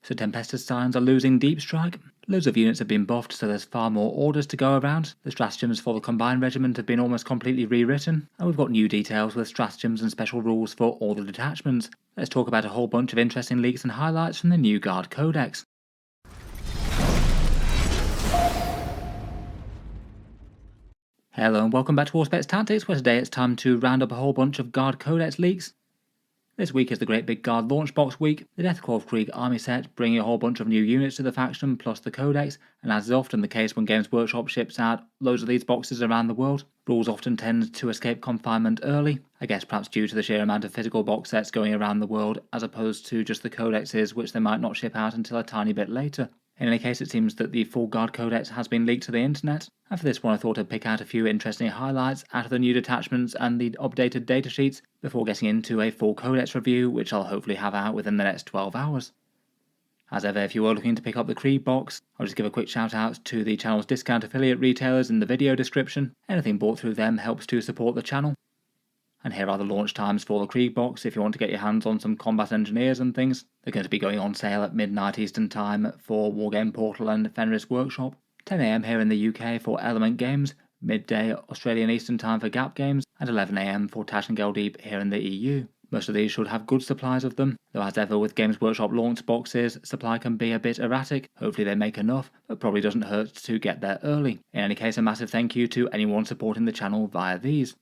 So Tempestus Scions are losing Deep Strike. Loads of units have been buffed, so there's far more orders to go around. The stratagems for the Combined Regiment have been almost completely rewritten, and we've got new details with stratagems and special rules for all the detachments. Let's talk about a whole bunch of interesting leaks and highlights from the new Guard Codex. Hello and welcome back to Auspex Tactics, where today it's time to round up a whole bunch of Guard Codex leaks. This week is the Great Big Guard Launch Box week, the Death Claw of Krieg army set, bringing a whole bunch of new units to the faction plus the Codex, and as is often the case when Games Workshop ships out loads of these boxes around the world, rules often tend to escape confinement early, I guess perhaps due to the sheer amount of physical box sets going around the world as opposed to just the Codexes which they might not ship out until a tiny bit later. In any case, it seems that the full Guard Codex has been leaked to the internet, and for this one I thought I'd pick out a few interesting highlights out of the new detachments and the updated datasheets before getting into a full Codex review, which I'll hopefully have out within the next 12 hours. As ever, if you were looking to pick up the Krieg box, I'll just give a quick shout out to the channel's discount affiliate retailers in the video description. Anything bought through them helps to support the channel. And here are the launch times for the Krieg box if you want to get your hands on some combat engineers and things. They're going to be going on sale at midnight Eastern Time for Wargame Portal and Fenris Workshop, 10 AM here in the UK for Element Games, midday Australian Eastern Time for Gap Games, and 11 AM for Tash and Geldeep here in the EU. Most of these should have good supplies of them, though as ever with Games Workshop launch boxes, supply can be a bit erratic. Hopefully they make enough, but probably doesn't hurt to get there early. In any case, a massive thank you to anyone supporting the channel via these.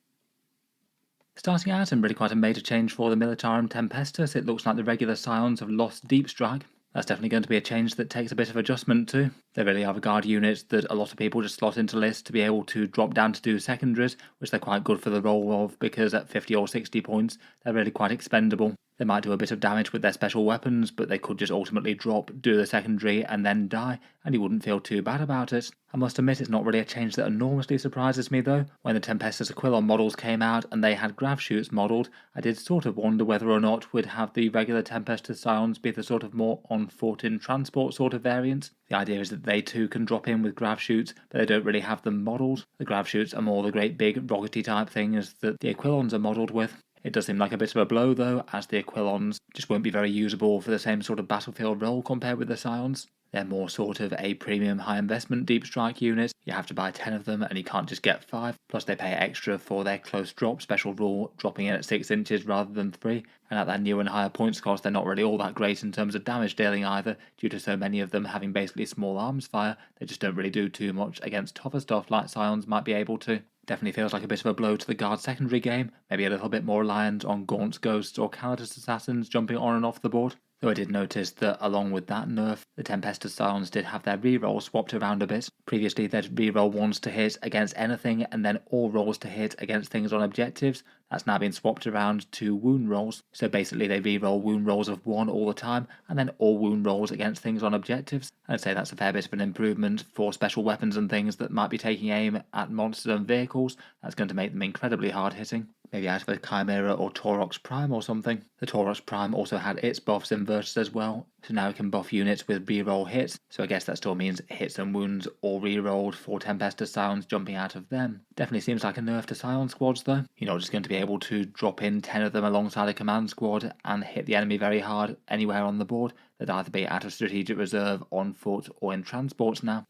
Starting out, and really quite a major change for the Militarum Tempestus, it looks like the regular Scions have lost Deep Strike. That's definitely going to be a change that takes a bit of adjustment too. They really are guard units that a lot of people just slot into lists to be able to drop down to do secondaries, which they're quite good for the role of because at 50 or 60 points they're really quite expendable. They might do a bit of damage with their special weapons, but they could just ultimately drop, do the secondary and then die, and you wouldn't feel too bad about it. I must admit it's not really a change that enormously surprises me though. When the Tempestus Aquilon models came out and they had grav shoots modelled, I did sort of wonder whether or not we'd have the regular Tempestus Scions be the sort of more on foot in transport sort of variant. The idea is that they too can drop in with grav shoots, but they don't really have them modelled. The grav shoots are more the great big rockety type things that the Aquilons are modelled with. It does seem like a bit of a blow though, as the Aquilons just won't be very usable for the same sort of battlefield role compared with the Scions. They're more sort of a premium high investment deep strike unit. You have to buy 10 of them and you can't just get 5, plus they pay extra for their close drop special rule, dropping in at 6 inches rather than 3, and at that new and higher points cost they're not really all that great in terms of damage dealing either, due to so many of them having basically small arms fire. They just don't really do too much against tougher stuff like Scions might be able to. Definitely feels like a bit of a blow to the Guard secondary game, maybe a little bit more reliant on Gaunt's Ghosts or Calidus Assassins jumping on and off the board. Though I did notice that along with that nerf, the Tempestus Scions did have their reroll swapped around a bit. Previously they'd reroll 1s to hit against anything and then all rolls to hit against things on objectives. That's now been swapped around to wound rolls. So basically they reroll wound rolls of 1 all the time and then all wound rolls against things on objectives. I'd say that's a fair bit of an improvement for special weapons and things that might be taking aim at monsters and vehicles. That's going to make them incredibly hard hitting. Maybe out of a Chimera or Taurox Prime or something. The Taurox Prime also had its buffs inverted as well, so now it can buff units with reroll hits, so I guess that still means hits and wounds all rerolled for Tempestus Scions jumping out of them. Definitely seems like a nerf to Scion squads though. You're not just going to be able to drop in 10 of them alongside a command squad and hit the enemy very hard anywhere on the board. They'd either be out of strategic reserve, on foot or in transports now.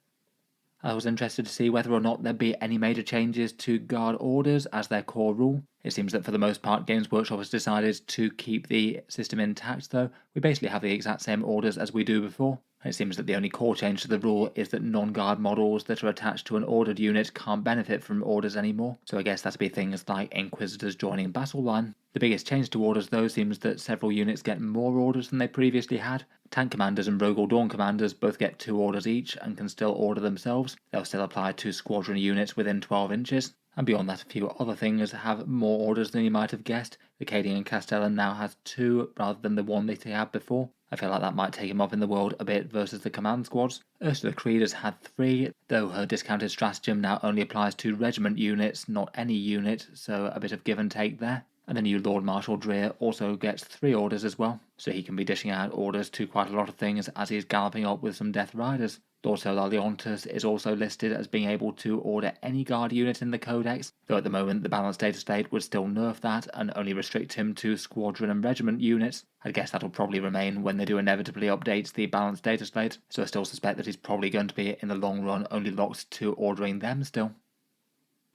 I was interested to see whether or not there'd be any major changes to Guard orders as their core rule. It seems that for the most part Games Workshop has decided to keep the system intact though. We basically have the exact same orders as we do before. It seems that the only core change to the rule is that non-guard models that are attached to an ordered unit can't benefit from orders anymore, so I guess that'd be things like Inquisitors joining battle line. The biggest change to orders though seems that several units get more orders than they previously had. Tank Commanders and Rogue or Dorn Commanders both get 2 orders each and can still order themselves. They'll still apply to squadron units within 12 inches. And beyond that, a few other things have more orders than you might have guessed. The Cadian and Castellan now has 2 rather than the 1 that they had before. I feel like that might take him up in the world a bit versus the command squads. Ursula Creed has had 3, though her discounted stratagem now only applies to regiment units, not any unit, so a bit of give and take there. And the new Lord Marshal Dreer also gets 3 orders as well, so he can be dishing out orders to quite a lot of things as he's galloping up with some Death Riders. Lord Solar Leontus is also listed as being able to order any guard unit in the Codex, though at the moment the balanced data slate would still nerf that and only restrict him to squadron and regiment units. I guess that'll probably remain when they do inevitably update the balanced data slate, so I still suspect that he's probably going to be in the long run only locked to ordering them still.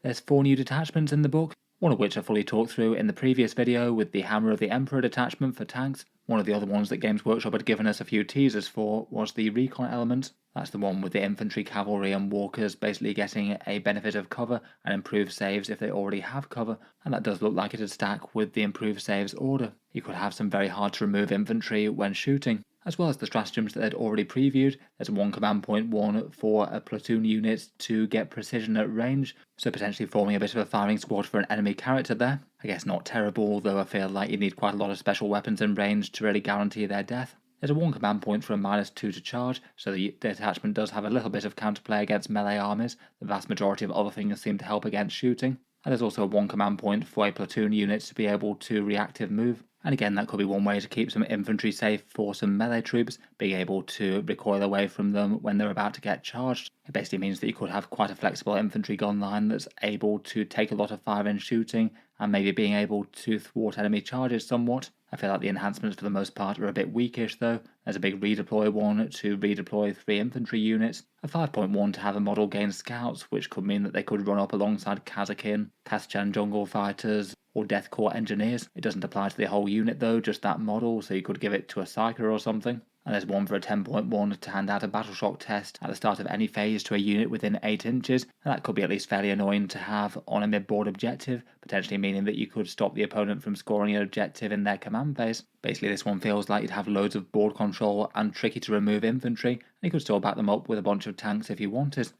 There's 4 new detachments in the book, one of which I fully talked through in the previous video with the Hammer of the Emperor detachment for tanks. One of the other ones that Games Workshop had given us a few teasers for was the Recon element. That's the one with the infantry, cavalry and walkers basically getting a benefit of cover and improved saves if they already have cover, and that does look like it'd stack with the improved saves order. You could have some very hard to remove infantry when shooting. As well as the stratagems that they'd already previewed, there's one command point one for a platoon unit to get precision at range, so potentially forming a bit of a firing squad for an enemy character there. I guess not terrible, though I feel like you need quite a lot of special weapons in range to really guarantee their death. There's a 1 command point for a -2 to charge, so the detachment does have a little bit of counterplay against melee armies. The vast majority of other things seem to help against shooting. And there's also a 1 command point for a platoon unit to be able to reactive move. And again, that could be one way to keep some infantry safe for some melee troops, being able to recoil away from them when they're about to get charged. It basically means that you could have quite a flexible infantry gun line that's able to take a lot of fire in shooting, and maybe being able to thwart enemy charges somewhat. I feel like the enhancements for the most part are a bit weakish though. There's a big redeploy one to redeploy 3 infantry units, a 5.1 to have a model gain scouts, which could mean that they could run up alongside Kazakin, Kazachan jungle fighters, or Death Corps engineers. It doesn't apply to the whole unit though, just that model, so you could give it to a psyker or something. And there's one for a 10.1 to hand out a battle shock test at the start of any phase to a unit within 8 inches, and that could be at least fairly annoying to have on a mid-board objective, potentially meaning that you could stop the opponent from scoring an objective in their command phase. Basically this one feels like you'd have loads of board control and tricky to remove infantry, and you could still back them up with a bunch of tanks if you wanted.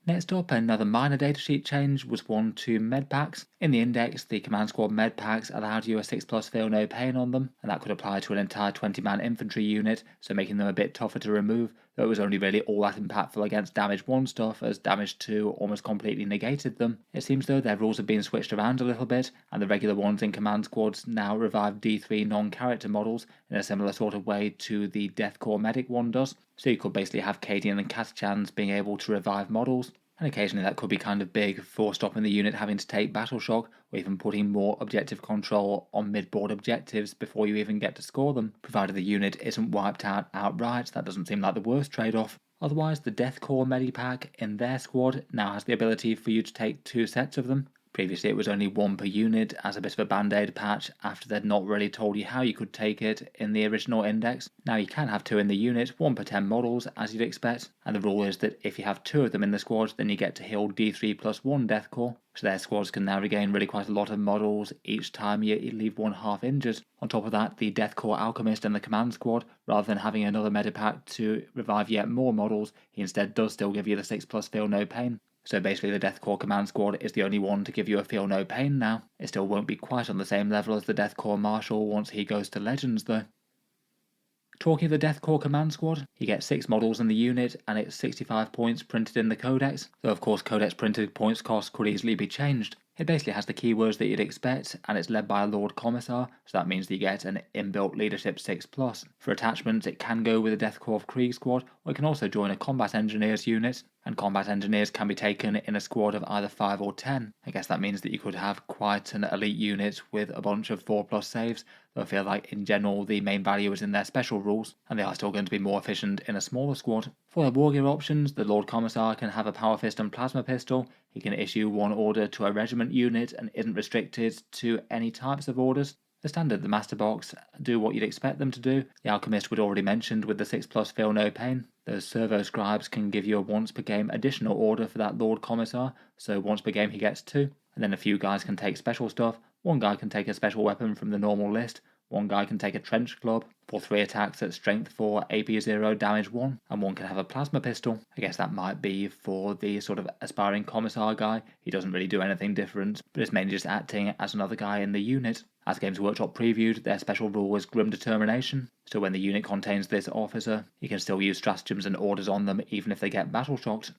Next up, another minor datasheet change was one to medpacks. In the index, the command squad medpacks allowed you a 6+ feel no pain on them, and that could apply to an entire 20-man infantry unit, so making them a bit tougher to remove, though it was only really all that impactful against damage 1 stuff, as damage 2 almost completely negated them. It seems though their rules have been switched around a little bit, and the regular ones in command squads now revive D3 non-character models in a similar sort of way to the Death Corps medic one does. So you could basically have Cadian and Kazachan's being able to revive models, and occasionally that could be kind of big for stopping the unit having to take battle shock, or even putting more objective control on mid-board objectives before you even get to score them, provided the unit isn't wiped out outright. That doesn't seem like the worst trade-off. Otherwise, the Death Corps Medipack in their squad now has the ability for you to take 2 sets of them. Previously it was only 1 per unit as a bit of a band-aid patch after they'd not really told you how you could take it in the original index. Now you can have 2 in the unit, 1 per 10 models as you'd expect, and the rule is that if you have 2 of them in the squad then you get to heal D3+1 Death Corps, so their squads can now regain really quite a lot of models each time you leave one half injured. On top of that, the Death Corps Alchemist and the command squad, rather than having another medipack to revive yet more models, he instead does still give you the 6+ feel no pain. So basically the Death Corps command squad is the only one to give you a feel no pain now. It still won't be quite on the same level as the Death Corps Marshal once he goes to Legends though. Talking of the Death Corps command squad, you get 6 models in the unit and it's 65 points printed in the Codex, though of course Codex printed points cost could easily be changed. It basically has the keywords that you'd expect, and it's led by a Lord Commissar, so that means that you get an inbuilt leadership 6+. For attachments, it can go with a Death Corps Krieg squad, or it can also join a Combat Engineers unit, and Combat Engineers can be taken in a squad of either 5 or 10. I guess that means that you could have quite an elite unit with a bunch of 4+ saves, though I feel like in general the main value is in their special rules, and they are still going to be more efficient in a smaller squad. For their war gear options, the Lord Commissar can have a Power Fist and Plasma Pistol. He can issue 1 order to a regiment unit and isn't restricted to any types of orders. The standard, the Master Box, do what you'd expect them to do. The Alchemist we'd already mentioned with the 6+ feel no pain. Those Servo Scribes can give you a once per game additional order for that Lord Commissar, so once per game he gets 2. And then a few guys can take special stuff. 1 guy can take a special weapon from the normal list. 1 guy can take a trench club for 3 attacks at strength 4, AP 0, damage 1, and 1 can have a plasma pistol. I guess that might be for the sort of aspiring commissar guy. He doesn't really do anything different, but is mainly just acting as another guy in the unit. As Games Workshop previewed, their special rule is Grim Determination, so when the unit contains this officer, you can still use stratagems and orders on them even if they get battle shocked.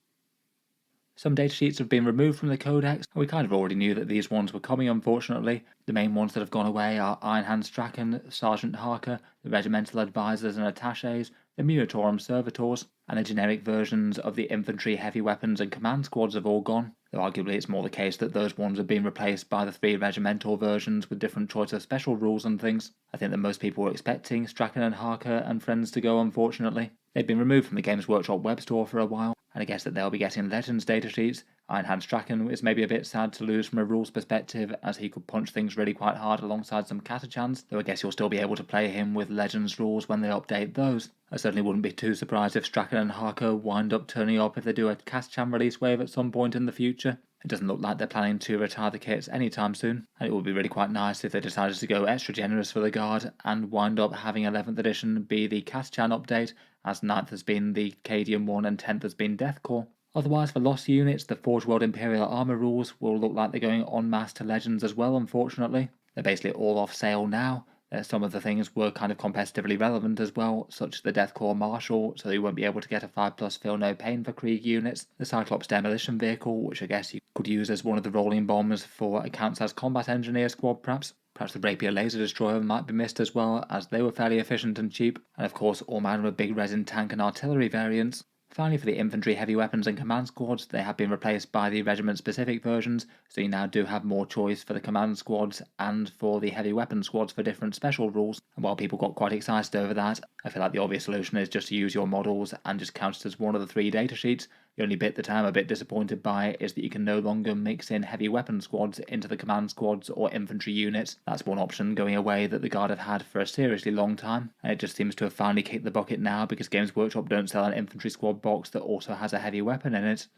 Some datasheets have been removed from the Codex, and we kind of already knew that these ones were coming, unfortunately. The main ones that have gone away are Iron Hand Strachan, Sergeant Harker, the Regimental Advisors and Attaches, the Militarum Servitors, and the generic versions of the Infantry, Heavy Weapons and Command Squads have all gone, though arguably it's more the case that those ones have been replaced by the 3 regimental versions with different choice of special rules and things. I think that most people were expecting Strachan and Harker and friends to go, unfortunately. They've been removed from the Games Workshop web store for a while, and I guess that they'll be getting Legends datasheets. Iron Hand Strachan is maybe a bit sad to lose from a rules perspective, as he could punch things really quite hard alongside some Catachans, though I guess you'll still be able to play him with Legends rules when they update those. I certainly wouldn't be too surprised if Strachan and Harker wind up turning up if they do a Catachan release wave at some point in the future. It doesn't look like they're planning to retire the kits anytime soon, and it would be really quite nice if they decided to go extra generous for the Guard and wind up having 11th edition be the Catachan update, as 9th has been the Cadian one and 10th has been Deathcore. Otherwise, for lost units, the Forge World Imperial Armor rules will look like they're going en masse to Legends as well, unfortunately. They're basically all off sale now. Some of the things were kind of competitively relevant as well, such as the Deathcore Marshal, so you won't be able to get a 5+ Feel No Pain for Krieg units, the Cyclops Demolition Vehicle, which I guess you could use as one of the rolling bombs for accounts as Combat Engineer Squad perhaps. Perhaps the Rapier Laser Destroyer might be missed as well, as they were fairly efficient and cheap, and of course all manner of big resin tank and artillery variants. Finally, for the infantry, heavy weapons and command squads, they have been replaced by the regiment-specific versions, so you now do have more choice for the command squads and for the heavy weapon squads for different special rules. And while people got quite excited over that, I feel like the obvious solution is just to use your models and just count it as one of the 3 datasheets. The only bit that I'm a bit disappointed by is that you can no longer mix in heavy weapon squads into the command squads or infantry units. That's one option going away that the Guard have had for a seriously long time, and it just seems to have finally kicked the bucket now because Games Workshop don't sell an infantry squad box that also has a heavy weapon in it.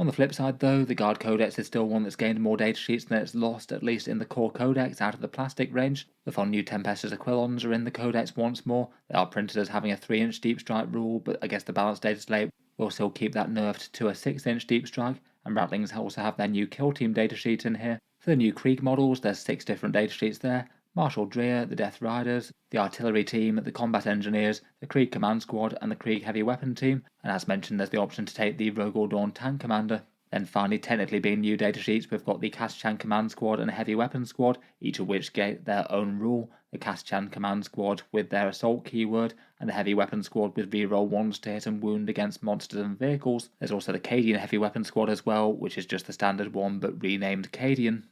On the flip side though, the Guard Codex is still one that's gained more datasheets than it's lost, at least in the core Codex out of the plastic range. The fun new Tempestus Aquilons are in the Codex once more. They are printed as having a 3-inch deep strike rule, but I guess the balanced data slate will still keep that nerfed to a 6-inch deep strike, and Ratlings also have their new Kill Team datasheet in here. For the new Krieg models, there's 6 different datasheets there. Marshal Dreer, the Death Riders, the Artillery Team, the Combat Engineers, the Krieg Command Squad, and the Krieg Heavy Weapon Team, and as mentioned there's the option to take the Rogel Dorn Tank Commander. Then finally, technically being new datasheets, we've got the Catachan Command Squad and Heavy Weapon Squad, each of which get their own rule. The Catachan Command Squad with their Assault keyword, and the Heavy Weapon Squad with reroll 1s to hit and wound against monsters and vehicles. There's also the Cadian Heavy Weapon Squad as well, which is just the standard one but renamed Cadian.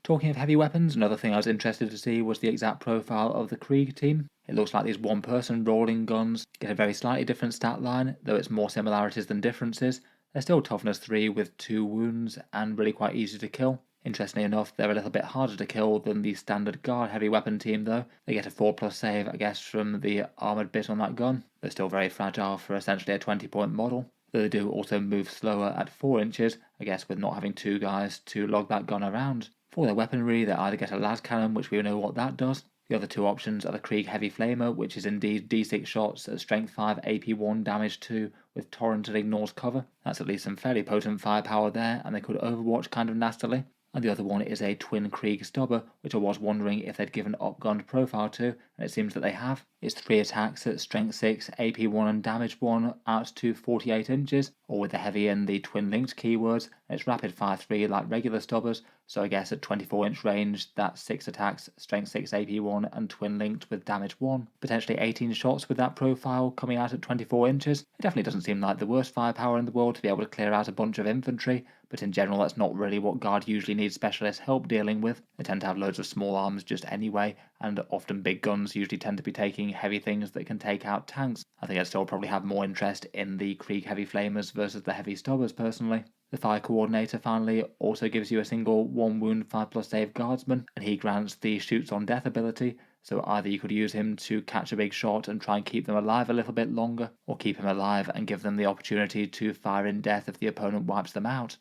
Talking of heavy weapons, another thing I was interested to see was the exact profile of the Krieg team. It looks like these one-person rolling guns get a very slightly different stat line, though it's more similarities than differences. They're still toughness 3 with 2 wounds and really quite easy to kill. Interestingly enough, they're a little bit harder to kill than the standard Guard heavy weapon team though. They get a 4+ save, I guess, from the armoured bit on that gun. They're still very fragile for essentially a 20-point model. Though they do also move slower at 4 inches, I guess with not having 2 guys to lug that gun around. For their weaponry, they either get a las cannon, which we know what that does. The other 2 options are the Krieg Heavy Flamer, which is indeed D6 shots at strength 5, AP 1, damage 2, with torrent and ignores cover. That's at least some fairly potent firepower there, and they could overwatch kind of nastily. And the other one is a twin Krieg Stubber, which I was wondering if they'd given upgunned profile to, and it seems that they have. It's 3 attacks at strength 6, AP 1 and damage 1 out to 48 inches, or with the heavy and the twin linked keywords, and it's rapid fire 3 like regular Stubbers, so I guess at 24-inch range that's 6 attacks, strength 6, AP 1 and twin linked with damage 1. Potentially 18 shots with that profile coming out at 24 inches. It definitely doesn't seem like the worst firepower in the world to be able to clear out a bunch of infantry, but in general that's not really what Guard usually needs specialist help dealing with. They tend to have loads of small arms just anyway, and often big guns usually tend to be taking heavy things that can take out tanks. I think I'd still probably have more interest in the Krieg Heavy Flamers versus the Heavy Stubbers personally. The Fire Coordinator finally also gives you a single 1 wound 5+ save guardsman, and he grants the Shoots on Death ability, so either you could use him to catch a big shot and try and keep them alive a little bit longer, or keep him alive and give them the opportunity to fire in death if the opponent wipes them out.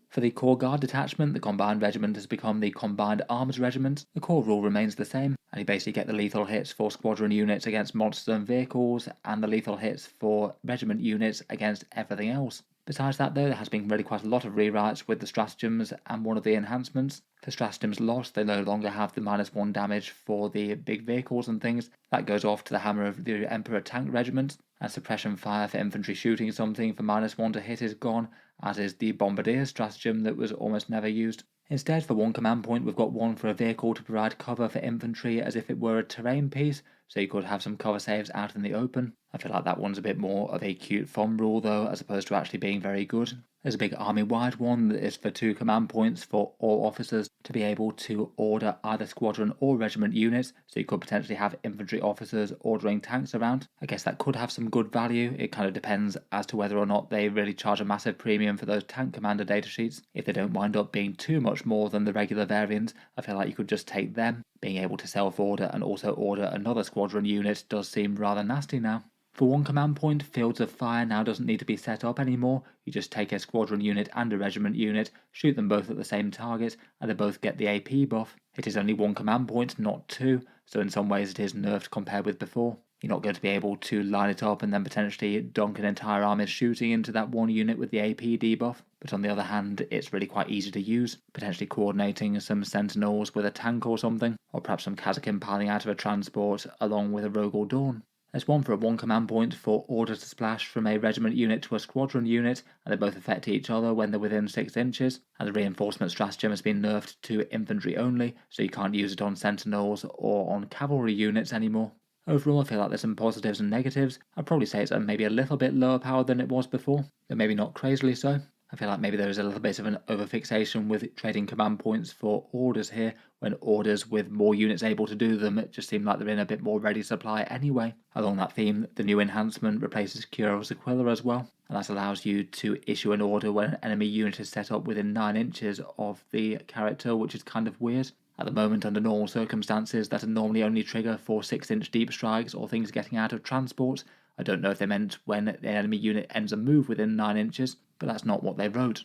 For the Core Guard detachment, the Combined Regiment has become the Combined Arms Regiment. The core rule remains the same, and you basically get the lethal hits for squadron units against monsters and vehicles, and the lethal hits for regiment units against everything else. Besides that though, there has been really quite a lot of rewrites with the stratagems and one of the enhancements. For stratagems lost, they no longer have the -1 damage for the big vehicles and things. That goes off to the hammer of the Emperor Tank Regiment. and suppression fire for infantry shooting something for -1 to hit is gone, as is the bombardier stratagem that was almost never used. Instead, for one command point, we've got one for a vehicle to provide cover for infantry as if it were a terrain piece, so you could have some cover saves out in the open. I feel like that one's a bit more of a cute fun rule though, as opposed to actually being very good. There's a big army-wide one that is for 2 command points for all officers to be able to order either squadron or regiment units, so you could potentially have infantry officers ordering tanks around. I guess that could have some good value. It kind of depends as to whether or not they really charge a massive premium for those tank commander datasheets. If they don't wind up being too much more than the regular variants, I feel like you could just take them. Being able to self-order and also order another squadron unit does seem rather nasty now. For one command point, Fields of Fire now doesn't need to be set up anymore. You just take a squadron unit and a regiment unit, shoot them both at the same target, and they both get the AP buff. It is only one command point, not 2, so in some ways it is nerfed compared with before. You're not going to be able to line it up and then potentially dunk an entire army's shooting into that one unit with the AP debuff, but on the other hand, it's really quite easy to use, potentially coordinating some Sentinels with a tank or something, or perhaps some Kazakin piling out of a transport along with a Rogue or Dorn. There's one for a 1 command point for order to splash from a regiment unit to a squadron unit, and they both affect each other when they're within 6 inches, and the reinforcement stratagem has been nerfed to infantry only, so you can't use it on sentinels or on cavalry units anymore. Overall, I feel like there's some positives and negatives. I'd probably say it's maybe a little bit lower power than it was before, but maybe not crazily so. I feel like maybe there is a little bit of an overfixation with trading command points for orders here, when orders with more units able to do them just seem like they're in a bit more ready supply anyway. Along that theme, the new enhancement replaces Kuro's Aquila as well, and that allows you to issue an order when an enemy unit is set up within 9 inches of the character, which is kind of weird. At the moment, under normal circumstances, that would normally only trigger for 6-inch deep strikes or things getting out of transport. I don't know if they meant when an enemy unit ends a move within 9 inches, but that's not what they wrote.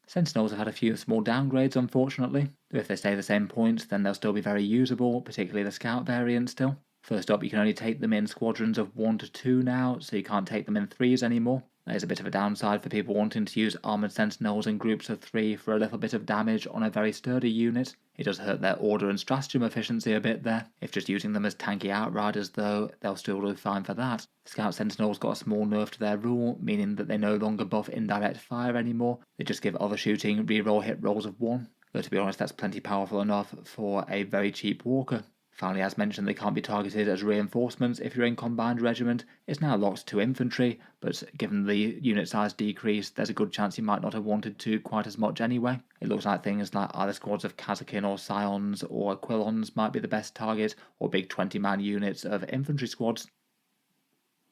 Sentinels have had a few small downgrades, unfortunately. If they stay the same point, then they'll still be very usable, particularly the scout variant still. First up, you can only take them in squadrons of 1 to 2 now, so you can't take them in 3s anymore. That is a bit of a downside for people wanting to use armoured sentinels in groups of 3 for a little bit of damage on a very sturdy unit. It does hurt their order and stratagem efficiency a bit there. If just using them as tanky outriders though, they'll still do fine for that. Scout sentinels got a small nerf to their rule, meaning that they no longer buff indirect fire anymore. They just give other shooting reroll hit rolls of 1. Though to be honest, that's plenty powerful enough for a very cheap walker. Finally, as mentioned, they can't be targeted as reinforcements if you're in combined regiment. It's now locked to infantry, but given the unit size decrease, there's a good chance you might not have wanted to quite as much anyway. It looks like things like either squads of Kazakin or Scions or Aquilons might be the best target, or big 20-man units of infantry squads.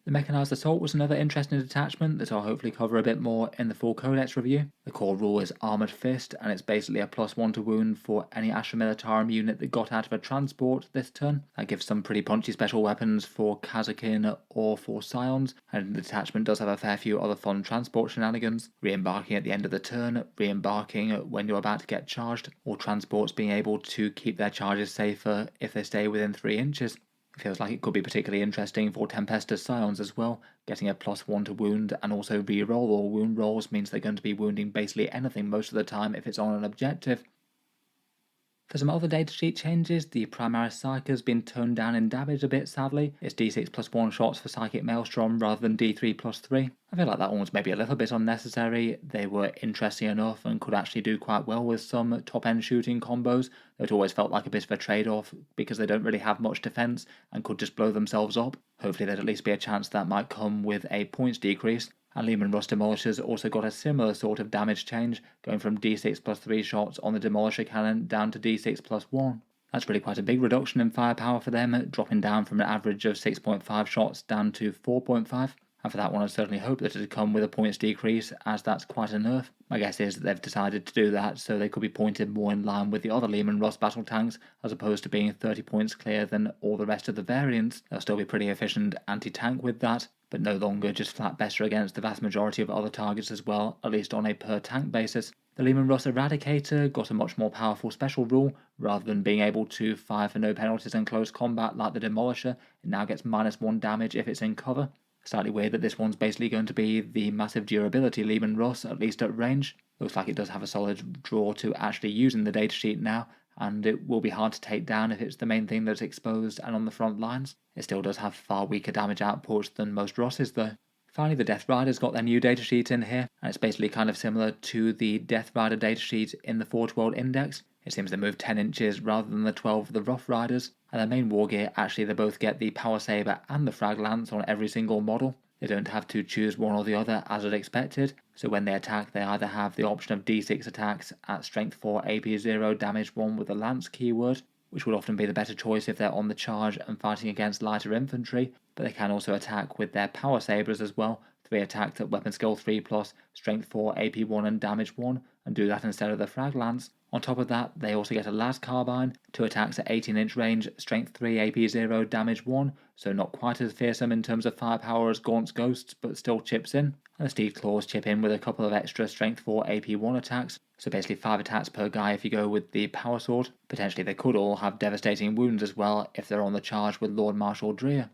The Mechanised Assault was another interesting detachment that I'll hopefully cover a bit more in the full Codex review. The core rule is Armoured Fist, and it's basically a +1 to wound for any Astra Militarum unit that got out of a transport this turn. That gives some pretty punchy special weapons for Kazakin or for Scions, and the detachment does have a fair few other fun transport shenanigans. Re-embarking at the end of the turn, re-embarking when you're about to get charged, or transports being able to keep their charges safer if they stay within 3 inches. It feels like it could be particularly interesting for Tempestus Scions as well. Getting a +1 to wound and also reroll all wound rolls means they're going to be wounding basically anything most of the time if it's on an objective. For some other datasheet changes, the Primaris Psyche has been toned down in damage a bit sadly. It's D6 +1 shots for Psychic Maelstrom rather than D3 +3. I feel like that one was maybe a little bit unnecessary. They were interesting enough and could actually do quite well with some top-end shooting combos. It always felt like a bit of a trade-off because they don't really have much defense and could just blow themselves up. Hopefully there'd at least be a chance that might come with a points decrease. And Leman Russ Demolishers also got a similar sort of damage change, going from D6 +3 shots on the Demolisher cannon down to D6 +1. That's really quite a big reduction in firepower for them, dropping down from an average of 6.5 shots down to 4.5. And for that one, I certainly hope that it would come with a points decrease, as that's quite a nerf. My guess is that they've decided to do that so they could be pointed more in line with the other Leman Russ battle tanks, as opposed to being 30 points clear than all the rest of the variants. They'll still be pretty efficient anti-tank with that, but no longer just flat better against the vast majority of other targets as well, at least on a per tank basis. The Leman Russ Eradicator got a much more powerful special rule. Rather than being able to fire for no penalties in close combat like the Demolisher, it now gets -1 damage if it's in cover. Slightly weird that this one's basically going to be the massive durability Leman Russ, at least at range. Looks like it does have a solid draw to actually using the datasheet now, and it will be hard to take down if it's the main thing that's exposed and on the front lines. It still does have far weaker damage outputs than most Rosses though. Finally, the Death Riders got their new datasheet in here, and it's basically kind of similar to the Death Rider datasheet in the Forge World Index. It seems they move 10 inches rather than the 12 of the Rough Riders, and their main war gear, actually they both get the Power Saber and the Frag Lance on every single model. They don't have to choose one or the other as is expected, so when they attack they either have the option of D6 attacks at Strength 4 AP 0 Damage 1 with the Lance keyword, which would often be the better choice if they're on the charge and fighting against lighter infantry, but they can also attack with their Power Sabres as well, 3 attacks at Weapon Skill 3+, Strength 4 AP 1 and Damage 1, and do that instead of the Frag Lance. On top of that, they also get a Las Carbine, 2 attacks at 18-inch range, Strength 3 AP 0 Damage 1, so not quite as fearsome in terms of firepower as Gaunt's Ghosts, but still chips in. And the Steed Claws chip in with a couple of extra Strength 4 AP 1 attacks, so basically 5 attacks per guy if you go with the Power Sword. Potentially they could all have devastating wounds as well if they're on the charge with Lord Marshal Dreer.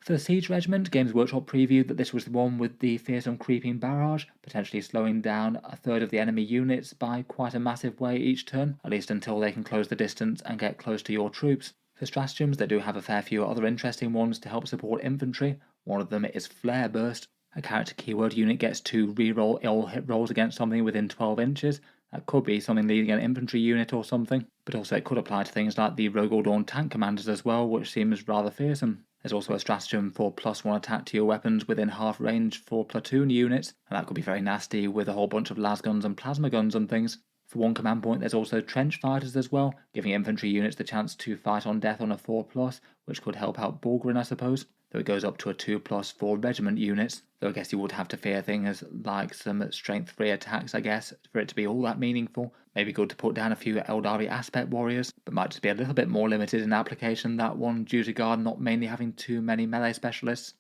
For the Siege Regiment, Games Workshop previewed that this was the one with the fearsome creeping barrage, potentially slowing down a third of the enemy units by quite a massive way each turn, at least until they can close the distance and get close to your troops. For stratagems, they do have a fair few other interesting ones to help support infantry. One of them is Flare Burst. A character keyword unit gets to reroll all hit rolls against something within 12 inches. That could be something leading an infantry unit or something, but also it could apply to things like the Rogue Dorn Tank Commanders as well, which seems rather fearsome. There's also a stratagem for +1 attack to your weapons within half range for platoon units, and that could be very nasty with a whole bunch of las guns and plasma guns and things. For one command point there's also trench fighters as well, giving infantry units the chance to fight on death on a 4+, which could help out Borgren I suppose, though it goes up to a 2+ for regiment units, though I guess you would have to fear things like some strength 3 attacks I guess, for it to be all that meaningful. Maybe good to put down a few Eldari Aspect Warriors, but might just be a little bit more limited in application that one due to Guard not mainly having too many melee specialists.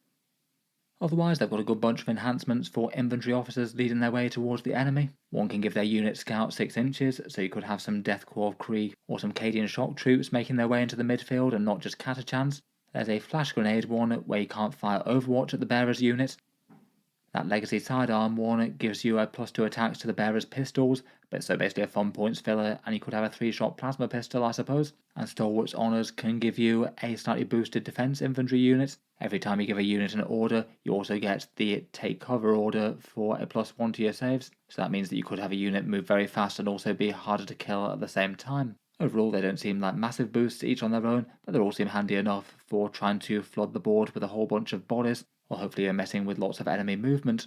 Otherwise, they've got a good bunch of enhancements for infantry officers leading their way towards the enemy. One can give their unit scout 6 inches, so you could have some Death Corps of Krieg or some Cadian shock troops making their way into the midfield and not just Catachans. There's a flash grenade one where you can't fire Overwatch at the bearer's unit. That Legacy Sidearm one gives you a +2 attacks to the bearer's pistols, but so basically a fun points filler, and you could have a 3-shot plasma pistol I suppose. And Stalwart's Honours can give you a slightly boosted defense infantry unit. Every time you give a unit an order, you also get the Take Cover order for a +1 to your saves, so that means that you could have a unit move very fast and also be harder to kill at the same time. Overall they don't seem like massive boosts each on their own, but they all seem handy enough for trying to flood the board with a whole bunch of bodies, or hopefully you're messing with lots of enemy movement.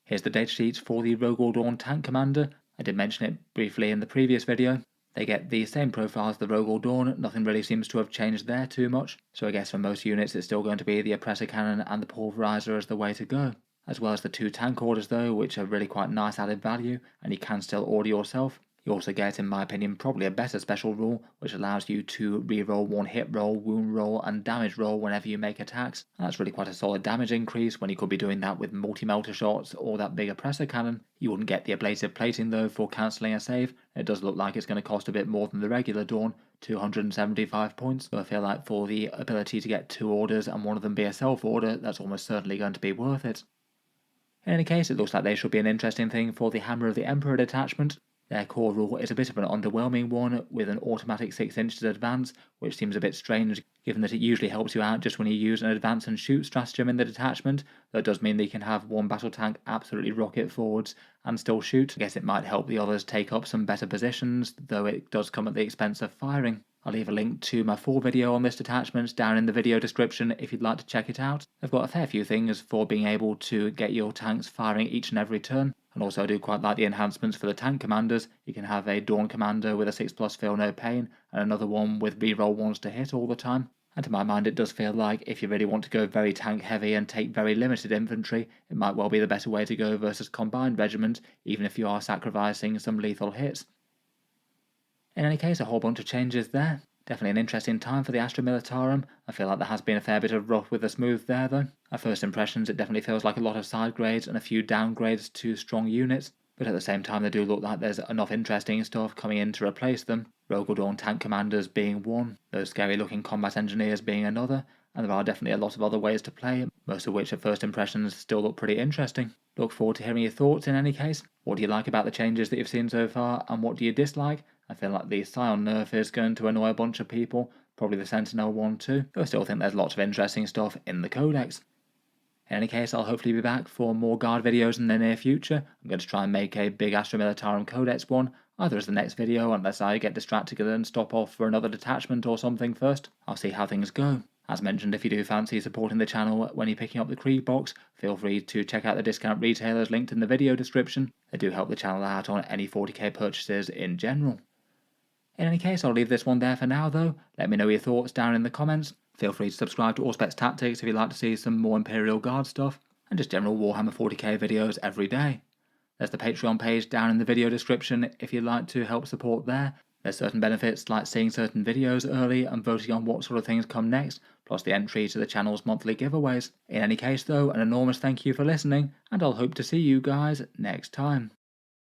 Here's the datasheet for the Rogue Dorn Tank Commander. I did mention it briefly in the previous video. They get the same profile as the Rogue Dorn, nothing really seems to have changed there too much, so I guess for most units it's still going to be the Oppressor Cannon and the Pulverizer as the way to go. As well as the 2 tank orders though, which are really quite nice added value, and you can still order yourself. You also get, in my opinion, probably a better special rule, which allows you to reroll 1 hit roll, wound roll, and damage roll whenever you make attacks. And that's really quite a solid damage increase when you could be doing that with multi-melter shots or that big oppressor cannon. You wouldn't get the ablative plating though for cancelling a save. It does look like it's going to cost a bit more than the regular Dawn, 275 points, so I feel like for the ability to get 2 orders and one of them be a self-order, that's almost certainly going to be worth it. In any case, it looks like they should be an interesting thing for the Hammer of the Emperor detachment. Their core rule is a bit of an underwhelming one, with an automatic 6 inches advance, which seems a bit strange given that it usually helps you out just when you use an advance and shoot stratagem in the detachment. That does mean that you can have one battle tank absolutely rocket forwards and still shoot. I guess it might help the others take up some better positions, though it does come at the expense of firing. I'll leave a link to my full video on this detachment down in the video description if you'd like to check it out. I've got a fair few things for being able to get your tanks firing each and every turn. And also I do quite like the enhancements for the tank commanders. You can have a Dorn Commander with a 6+ feel no pain, and another one with reroll 1s to hit all the time. And to my mind it does feel like if you really want to go very tank heavy and take very limited infantry, it might well be the better way to go versus combined regiment, even if you are sacrificing some lethal hits. In any case, a whole bunch of changes there. Definitely an interesting time for the Astra Militarum. I feel like there has been a fair bit of rough with the smooth there though. At first impressions it definitely feels like a lot of side grades and a few downgrades to strong units, but at the same time they do look like there's enough interesting stuff coming in to replace them. Rogue Dorn Tank Commanders being one, those scary looking combat engineers being another, and there are definitely a lot of other ways to play, most of which at first impressions still look pretty interesting. Look forward to hearing your thoughts in any case. What do you like about the changes that you've seen so far, and what do you dislike? I feel like the Scion nerf is going to annoy a bunch of people, probably the Sentinel one too, though I still think there's lots of interesting stuff in the Codex. In any case, I'll hopefully be back for more Guard videos in the near future. I'm going to try and make a big Astra Militarum Codex one, either as the next video unless I get distracted and stop off for another detachment or something first. I'll see how things go. As mentioned, if you do fancy supporting the channel when you're picking up the Krieg box, feel free to check out the discount retailers linked in the video description. They do help the channel out on any 40k purchases in general. In any case, I'll leave this one there for now though. Let me know your thoughts down in the comments. Feel free to subscribe to Auspex Tactics if you'd like to see some more Imperial Guard stuff, and just general Warhammer 40k videos every day. There's the Patreon page down in the video description if you'd like to help support there. There's certain benefits like seeing certain videos early and voting on what sort of things come next, plus the entry to the channel's monthly giveaways. In any case though, an enormous thank you for listening, and I'll hope to see you guys next time.